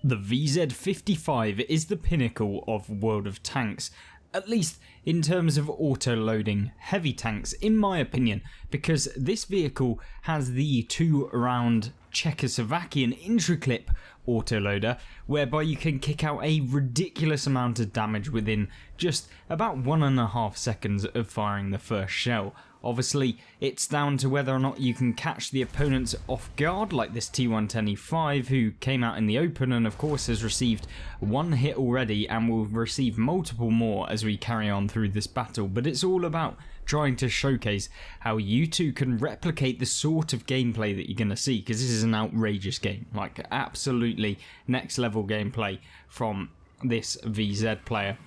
The VZ-55 is the pinnacle of World of Tanks, at least in terms of auto-loading heavy tanks, in my opinion, because this vehicle has the 2-round Czechoslovakian intraclip autoloader, whereby you can kick out a ridiculous amount of damage within just about 1.5 seconds of firing the first shell. Obviously, it's down to whether or not you can catch the opponents off guard, like this T110E5, who came out in the open and of course has received one hit already and will receive multiple more as we carry on through this battle. But it's all about trying to showcase how you two can replicate the sort of gameplay that you're going to see, because this is an outrageous game, like absolutely next level gameplay from this VZ player.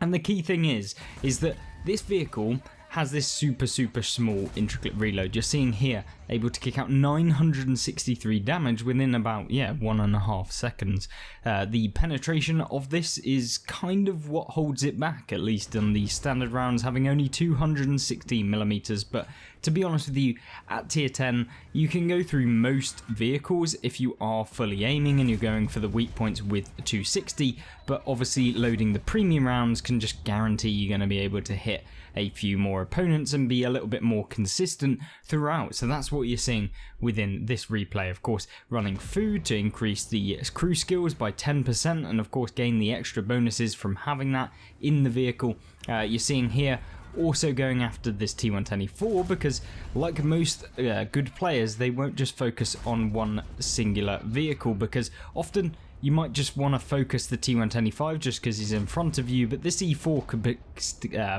And the key thing is that this vehicle has this super small intricate reload. You're seeing here, able to kick out 963 damage within about 1.5 seconds. The penetration of this is kind of what holds it back, at least on the standard rounds, having only 216mm. But to be honest with you, at tier 10 you can go through most vehicles if you are fully aiming and you're going for the weak points with 260, but obviously loading the premium rounds can just guarantee you're going to be able to hit a few more opponents and be a little bit more consistent throughout. So that's what you're seeing within this replay. Of course, running food to increase the crew skills by 10% and of course gain the extra bonuses from having that in the vehicle. You're seeing here also going after this T110E4 because, like most good players, they won't just focus on one singular vehicle, because often you might just want to focus the T110E5 just because he's in front of you, but this E4 could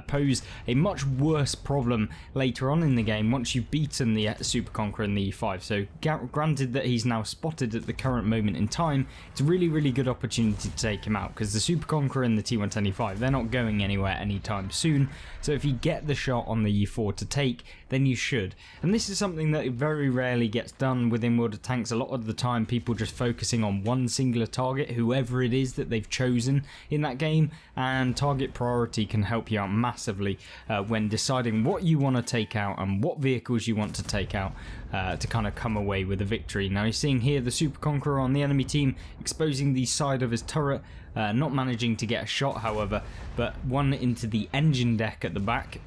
pose a much worse problem later on in the game once you've beaten the Super Conqueror and the E5. So granted that he's now spotted at the current moment in time, it's a really good opportunity to take him out, because the Super Conqueror and the T110E5, they're not going anywhere anytime soon. So if you get the shot on the E4 to take, then you should. And this is something that very rarely gets done within World of Tanks. A lot of the time people just focusing on one singular target, whoever it is that they've chosen in that game, and target priority can help you out massively when deciding what you want to take out and what vehicles you want to take out to kind of come away with a victory. Now you're seeing here the Super Conqueror on the enemy team exposing the side of his turret, not managing to get a shot however, but one into the engine deck at the back.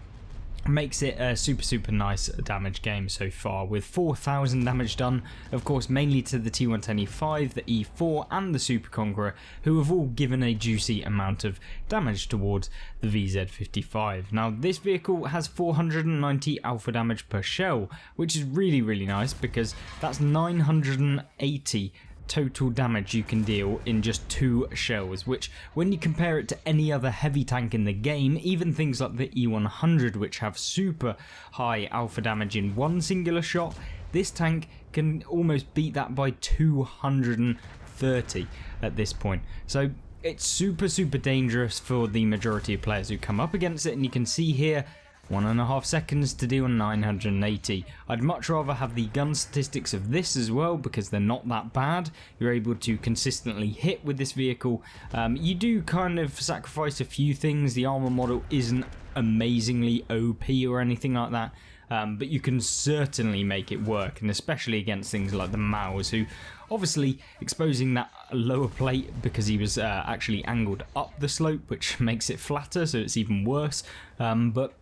Makes it a super nice damage game so far, with 4,000 damage done, of course mainly to the T110E5, the E4 and the Super Conqueror, who have all given a juicy amount of damage towards the VZ-55. Now this vehicle has 490 alpha damage per shell, which is really nice, because that's 980 total damage you can deal in just 2 shells, which when you compare it to any other heavy tank in the game, even things like the E100 which have super high alpha damage in one singular shot, this tank can almost beat that by 230 at this point. So it's super dangerous for the majority of players who come up against it, and you can see here 1.5 seconds to deal 980. I'd much rather have the gun statistics of this as well, because they're not that bad. You're able to consistently hit with this vehicle. You do kind of sacrifice a few things. The armor model isn't amazingly OP or anything like that, but you can certainly make it work, and especially against things like the Maus, who obviously exposing that lower plate because he was actually angled up the slope, which makes it flatter, so it's even worse. But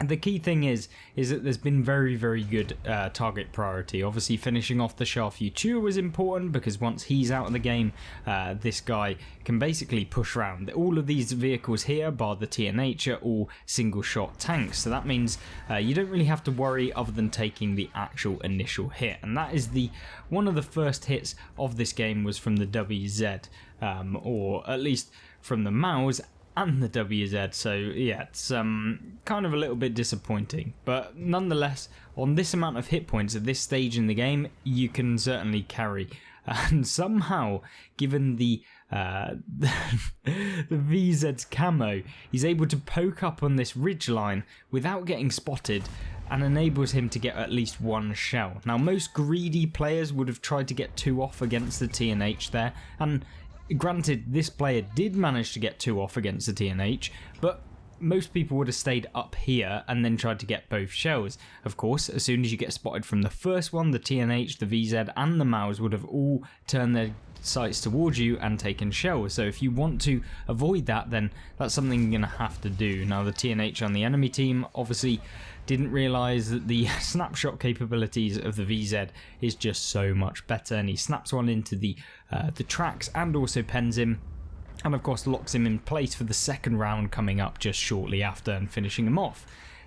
the key thing is that there's been very good target priority. Obviously finishing off the Shah Future was important, because once he's out of the game, this guy can basically push around. All of these vehicles here, bar the TNH, are all single shot tanks, so that means you don't really have to worry other than taking the actual initial hit. And that is one of the first hits of this game was from the WZ, or at least from the Maus and the WZ, so yeah, it's kind of a little bit disappointing, but nonetheless, on this amount of hit points at this stage in the game, you can certainly carry. And somehow, given the VZ's camo, he's able to poke up on this ridgeline without getting spotted, and enables him to get at least 1 shell. Now most greedy players would have tried to get 2 off against the TNH there, and granted, this player did manage to get 2 off against the TNH, but most people would have stayed up here and then tried to get both shells. Of course, as soon as you get spotted from the first one, the TNH, the VZ and the Maus would have all turned their sights towards you and taken shells. So if you want to avoid that, then that's something you're going to have to do. Now the TNH on the enemy team obviously didn't realise that the snapshot capabilities of the VZ is just so much better, and he snaps one into the tracks and also pens him, and of course locks him in place for the second round coming up just shortly after and finishing him off.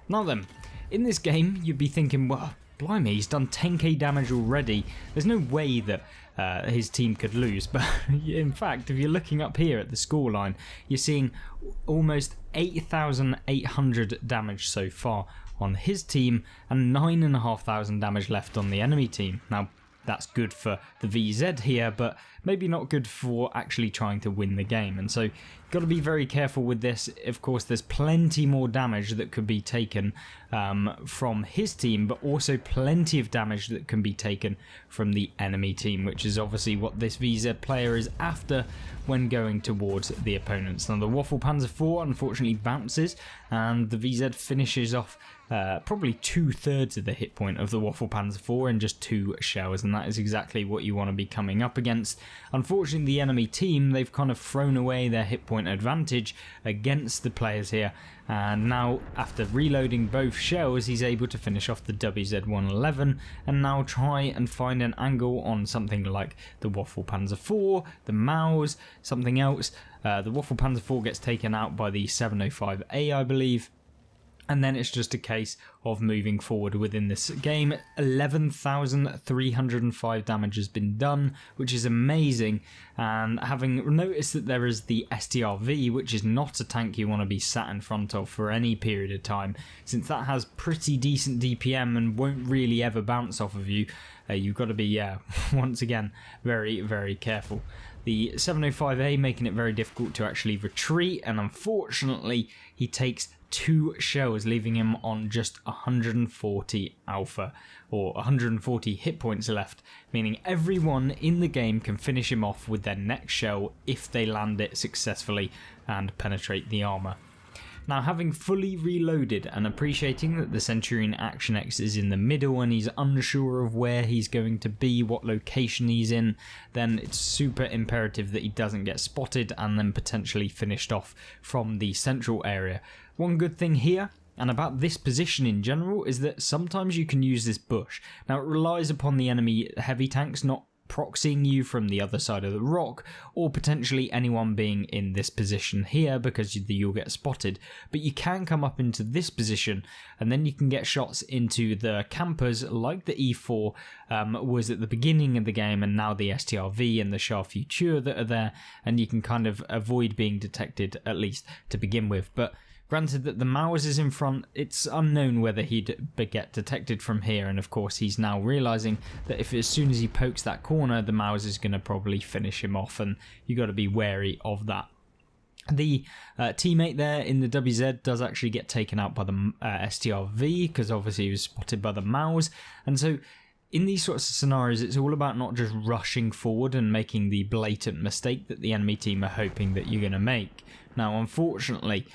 Now then, in this game you'd be thinking, well, blimey, he's done 10k damage already, there's no way that his team could lose. But in fact, if you're looking up here at the scoreline, you're seeing almost 8,800 damage so far on his team and 9,500 damage left on the enemy team. Now that's good for the VZ here, but maybe not good for actually trying to win the game. And so you've got to be very careful with this. Of course, there's plenty more damage that could be taken from his team, but also plenty of damage that can be taken from the enemy team, which is obviously what this VZ player is after when going towards the opponents. Now the Waffle Panzer IV unfortunately bounces, and the VZ finishes off probably 2/3 of the hit point of the Waffle Panzer IV in just 2 shells, and that is exactly what you want to be coming up against. Unfortunately, the enemy team, they've kind of thrown away their hit point advantage against the players here, and now after reloading both shells, he's able to finish off the WZ-111 and now try and find an angle on something like the Waffle Panzer IV, the Maus, something else. The Waffle Panzer IV gets taken out by the 705A, I believe. And then it's just a case of moving forward within this game. 11,305 damage has been done, which is amazing. And having noticed that there is the STRV, which is not a tank you want to be sat in front of for any period of time, since that has pretty decent DPM and won't really ever bounce off of you, you've got to be, once again, very, very careful. The 705A making it very difficult to actually retreat, and unfortunately he takes 2 shells, leaving him on just 140 alpha, or 140 hit points left, meaning everyone in the game can finish him off with their next shell if they land it successfully and penetrate the armour. Now, having fully reloaded and appreciating that the Centurion Action X is in the middle and he's unsure of where he's going to be, what location he's in, then it's super imperative that he doesn't get spotted and then potentially finished off from the central area. One good thing here, and about this position in general, is that sometimes you can use this bush. Now, it relies upon the enemy heavy tanks not proxying you from the other side of the rock, or potentially anyone being in this position here, because you'll get spotted. But you can come up into this position and then you can get shots into the campers like the E4 was at the beginning of the game, and now the STRV and the Char Futur that are there, and you can kind of avoid being detected, at least to begin with. But granted that the Maus is in front, it's unknown whether he'd get detected from here, and of course he's now realising that if as soon as he pokes that corner, the Maus is going to probably finish him off, and you got to be wary of that. The teammate there in the WZ does actually get taken out by the STRV, because obviously he was spotted by the Maus, and so in these sorts of scenarios, it's all about not just rushing forward and making the blatant mistake that the enemy team are hoping that you're going to make. Now, unfortunately,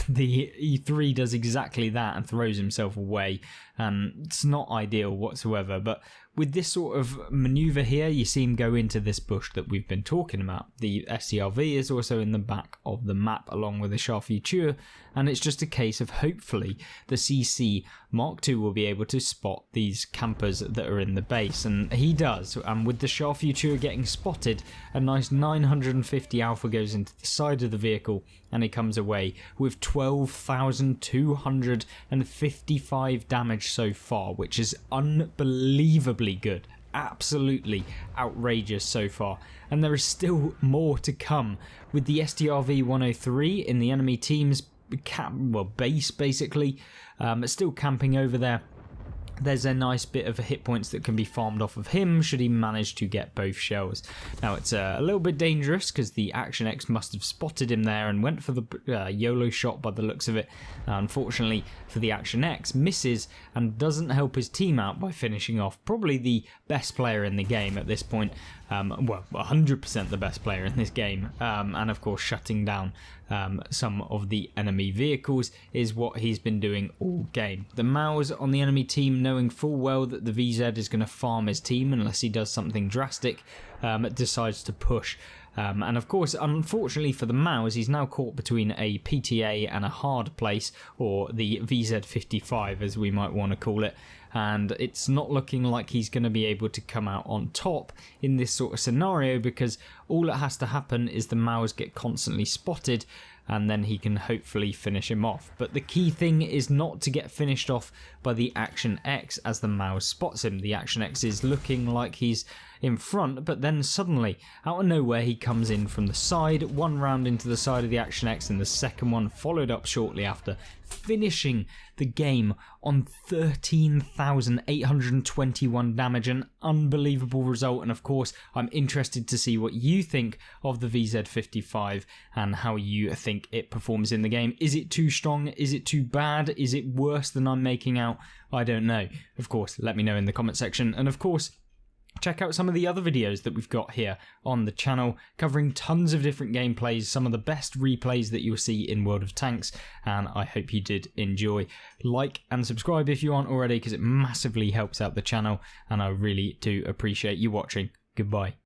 the E3 does exactly that and throws himself away, and it's not ideal whatsoever. But with this sort of manoeuvre here, you see him go into this bush that we've been talking about. The SCRV is also in the back of the map along with the Char Futur, and it's just a case of hopefully the CC Mark II will be able to spot these campers that are in the base, and he does. And with the Char Futur getting spotted, a nice 950 alpha goes into the side of the vehicle, and he comes away with 12,255 damage so far, which is unbelievably good. Absolutely outrageous so far, and there is still more to come with the STRV 103 in the enemy team's base, basically. Still camping over there. There's a nice bit of hit points that can be farmed off of him should he manage to get both shells. Now it's a little bit dangerous because the Action X must have spotted him there and went for the YOLO shot by the looks of it. Unfortunately for the Action X, misses and doesn't help his team out by finishing off probably the best player in the game at this point. well, 100% the best player in this game, and of course shutting down some of the enemy vehicles is what he's been doing all game. The Maus on the enemy team, knowing full well that the VZ is going to farm his team unless he does something drastic, decides to push. And of course, unfortunately for the Maus, he's now caught between a PTA and a hard place, or the VZ-55 as we might want to call it, and it's not looking like he's going to be able to come out on top in this sort of scenario, because all that has to happen is the Maus get constantly spotted and then he can hopefully finish him off. But the key thing is not to get finished off by the Action X as the Maus spots him. The Action X is looking like he's in front, but then suddenly, out of nowhere, he comes in from the side, one round into the side of the Action X, and the second one followed up shortly after, finishing the game on 13,821 damage, an unbelievable result. And of course, I'm interested to see what you think of the VZ-55 and how you think it performs in the game. Is it too strong? Is it too bad? Is it worse than I'm making out? I don't know. Of course, let me know in the comment section. And of course, check out some of the other videos that we've got here on the channel, covering tons of different gameplays, some of the best replays that you'll see in World of Tanks, and I hope you did enjoy. Like and subscribe if you aren't already, because it massively helps out the channel, and I really do appreciate you watching. Goodbye.